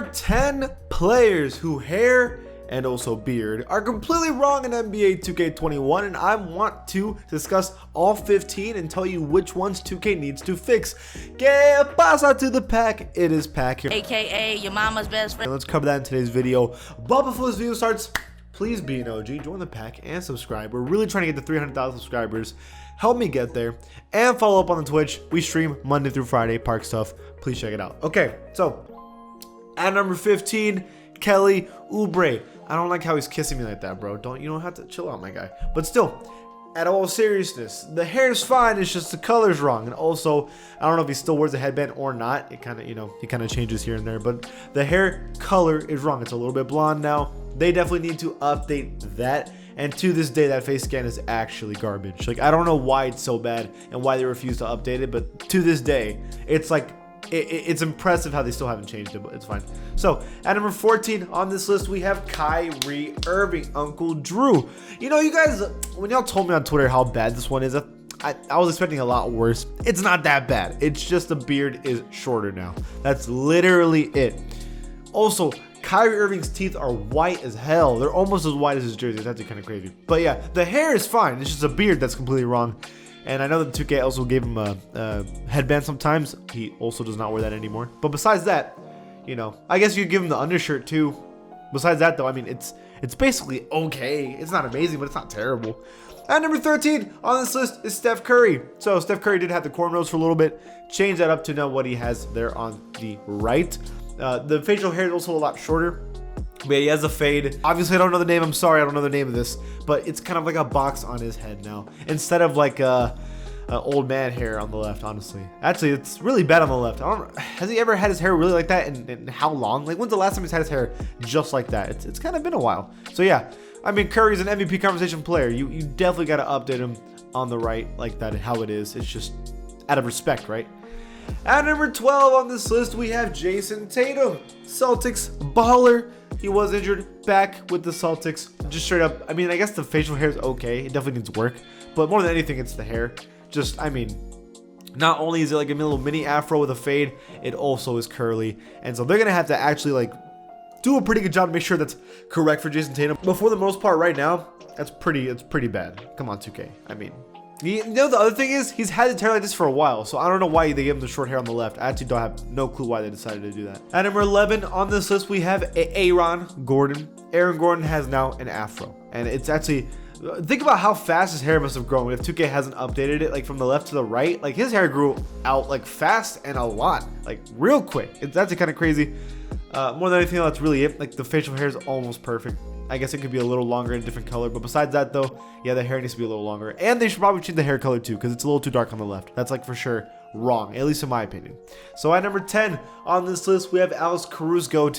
are 10 players who hair and also beard are completely wrong in NBA 2K21, and I want to discuss all 15 and tell you which ones 2K needs to fix. Que pasa to the pack? It is Pack here, aka your mama's best friend. and let's cover that in today's video. But before this video starts, please be an OG, join the pack, and subscribe. We're really trying to get to 300,000 subscribers. Help me get there, and follow up on the Twitch. We stream Monday through Friday, park stuff. Please check it out. Okay, so at number 15, Kelly Oubre. I don't like how he's kissing me like that, bro. You don't have to chill out, my guy. But still, at all seriousness, the hair's fine. It's just the color's wrong. And also, I don't know if he still wears a headband or not. It kind of, he kind of changes here and there. But the hair color is wrong. It's a little bit blonde now. They definitely need to update that. And to this day, that face scan is actually garbage. Like, I don't know why it's so bad and why they refuse to update it. But to this day, it's like, it's impressive how they still haven't changed it, but it's fine. So at number 14 on this list, we have Kyrie Irving, Uncle Drew. You guys, when y'all told me on Twitter how bad this one is, I was expecting a lot worse. It's not that bad. It's just the beard is shorter now. That's literally it. Also, Kyrie Irving's teeth are white as hell. They're almost as white as his jersey. That's kind of crazy. But yeah, the hair is fine. It's just a beard that's completely wrong. And I know that 2K also gave him a headband sometimes. He also does not wear that anymore. But besides that, I guess you could give him the undershirt too. Besides that, though, I mean, it's basically okay. It's not amazing, but it's not terrible. At number 13 on this list is Steph Curry. So Steph Curry did have the cornrows for a little bit. Change that up to now what he has there on the right. The facial hair is also a lot shorter. But yeah, he has a fade. Obviously, I don't know the name. I'm sorry, I don't know the name of this. But it's kind of like a box on his head now, instead of like a old man hair on the left. Honestly, actually, it's really bad on the left. Has he ever had his hair really like that? And how long? Like, when's the last time he's had his hair just like that? It's kind of been a while. So yeah, I mean, Curry's an MVP conversation player. You definitely got to update him on the right like that. How it is. It's just out of respect, right? At number 12 on this list, we have Jason Tatum, Celtics baller. He was injured, back with the Celtics, just straight up. I mean, I guess the facial hair is okay. It definitely needs work. But more than anything, it's the hair. Not only is it like a little mini afro with a fade, it also is curly. And so they're going to have to actually do a pretty good job to make sure that's correct for Jason Tatum. But for the most part right now, it's pretty bad. Come on, 2K. I mean, the other thing is, he's had his hair like this for a while, so I don't know why they gave him the short hair on the left. I actually don't have no clue why they decided to do that. At number 11 on this list, we have Aaron Gordon. Aaron Gordon has now an afro, and it's actually, think about how fast his hair must have grown if 2K hasn't updated it, like from the left to the right. Like, his hair grew out like fast and a lot, like real quick. It's actually kind of crazy. More than anything, that's really it. Like, the facial hair is almost perfect. I guess it could be a little longer in a different color, but besides that though, yeah, the hair needs to be a little longer, and they should probably change the hair color too, because it's a little too dark on the left. That's like for sure wrong, at least in my opinion. So at number 10 on this list, we have Alex Caruso.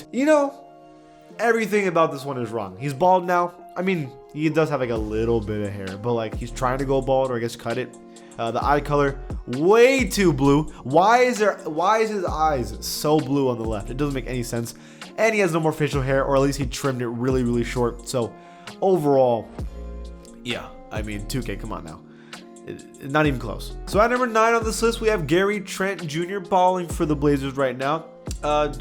Everything about this one is wrong. He's bald now. I mean, he does have like a little bit of hair, but like he's trying to go bald, or I guess cut it. The eye color, way too blue. Why is his eyes so blue on the left? It doesn't make any sense. And he has no more facial hair, or at least he trimmed it really, really short. So overall, yeah, I mean, 2K, come on now. Not even close. So at number 9 on this list, we have Gary Trent Jr. balling for the Blazers right now.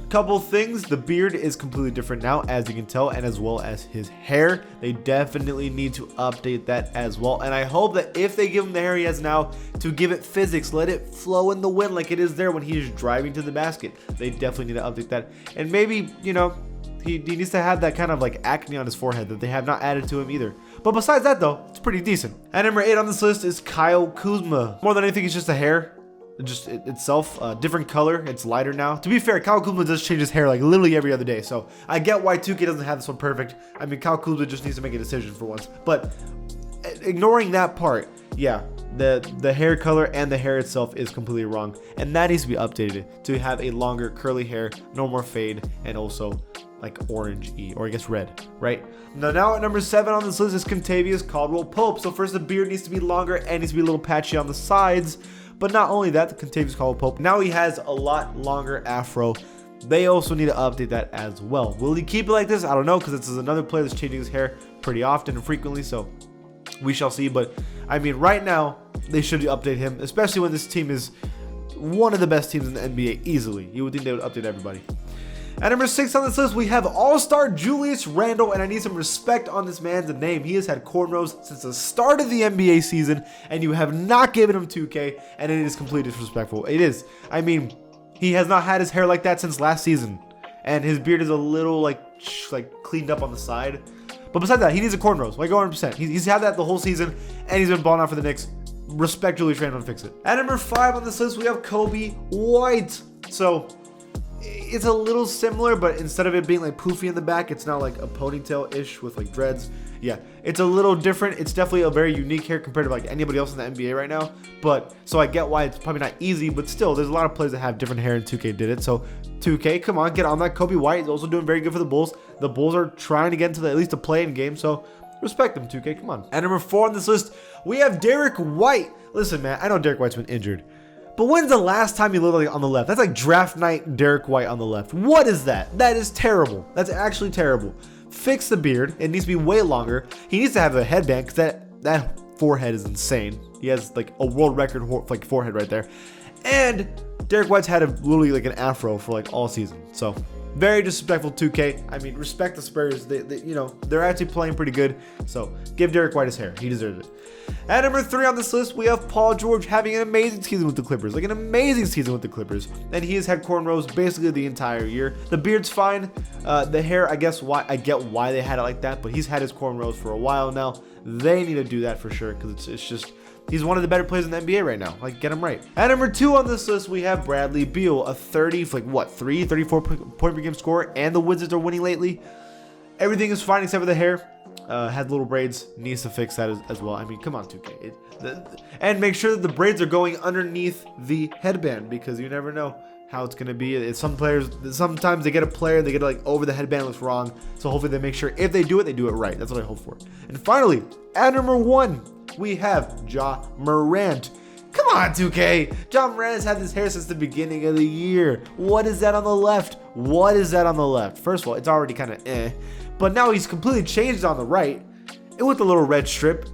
Couple things. The beard is completely different now, as you can tell, and as well as his hair. They definitely need to update that as well. And I hope that if they give him the hair he has now, to give it physics, let it flow in the wind like it is there when he's driving to the basket. They definitely need to update that. And maybe, he needs to have that kind of like acne on his forehead that they have not added to him either. But besides that though, it's pretty decent. At number 8 on this list is Kyle Kuzma. More than anything, it's just the hair. Just itself, different color. It's lighter now. To be fair, Kyle Kuzma does change his hair like literally every other day, so I get why 2K doesn't have this one perfect. I mean, Kyle Kuzma just needs to make a decision for once. But ignoring that part, yeah, the hair color and the hair itself is completely wrong, and that needs to be updated to have a longer curly hair, no more fade, and also like orange-y, or I guess red, right? Now at number 7 on this list is Kentavious Caldwell-Pope. So first, the beard needs to be longer and needs to be a little patchy on the sides. But not only that, the Kentavious Caldwell-Pope, now he has a lot longer afro. They also need to update that as well. Will he keep it like this? I don't know, because this is another player that's changing his hair pretty often and frequently, so we shall see. But I mean, right now, they should update him, especially when this team is one of the best teams in the NBA easily. You would think they would update everybody. At number 6 on this list, we have All-Star Julius Randle, and I need some respect on this man's name. He has had cornrows since the start of the NBA season, and you have not given him 2K, and it is completely disrespectful. It is. I mean, he has not had his hair like that since last season, and his beard is a little like cleaned up on the side. But besides that, he needs a cornrows, like 100%. He's had that the whole season, and he's been balling out for the Knicks. Respect Julius Randle to fix it. At number 5 on this list, we have Kobe White. So it's a little similar, but instead of it being like poofy in the back, it's now like a ponytail-ish with like dreads. Yeah, it's a little different. It's definitely a very unique hair compared to like anybody else in the NBA right now. But so I get why it's probably not easy, but still, there's a lot of players that have different hair, and 2K did it. So 2K, come on, get on that. Kobe White is also doing very good for the Bulls. The Bulls are trying to get into at least a play-in game, so respect them, 2K, come on. At number 4 on this list, we have Derek White. Listen, man, I know Derek White's been injured, but when's the last time you looked like on the left? That's like draft night Derek White on the left. What is that? That is terrible. That's actually terrible. Fix the beard. It needs to be way longer. He needs to have a headband because that forehead is insane. He has like a world record like forehead right there. And Derek White's had literally like an afro for like all season. So very disrespectful, 2K. I mean, respect the Spurs. They're actually playing pretty good. So give Derek White his hair. He deserves it. At number 3 on this list, we have Paul George having an amazing season with the Clippers. Like an amazing season with the Clippers. And he has had cornrows basically the entire year. The beard's fine. The hair, I get why they had it like that. But he's had his cornrows for a while now. They need to do that for sure, because it's just... He's one of the better players in the NBA right now. Like, get him right. At number 2 on this list, we have Bradley Beal, a 34 point per game scorer, and the Wizards are winning lately. Everything is fine except for the hair. Had little braids, needs to fix that as well. I mean, come on, 2K. And make sure that the braids are going underneath the headband, because you never know how it's gonna be. Sometimes they get a player, they get like over the headband, looks wrong. So hopefully they make sure if they do it right. That's what I hope for. And finally, at number 1, we have Ja Morant. Come on, 2K. Ja Morant has had this hair since the beginning of the year. What is that on the left? What is that on the left? First of all, it's already kind of but now he's completely changed on the right, and with the little red strip,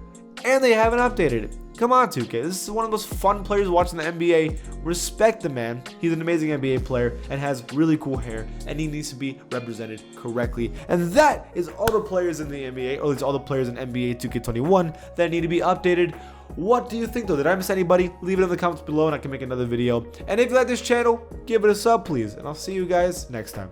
and they haven't updated it. Come on, 2K. This is one of the most fun players watching the NBA. Respect the man. He's an amazing NBA player and has really cool hair, and he needs to be represented correctly. And that is all the players in the NBA, or at least all the players in NBA 2K21 that need to be updated. What do you think, though? Did I miss anybody? Leave it in the comments below, and I can make another video. And if you like this channel, give it a sub, please. And I'll see you guys next time.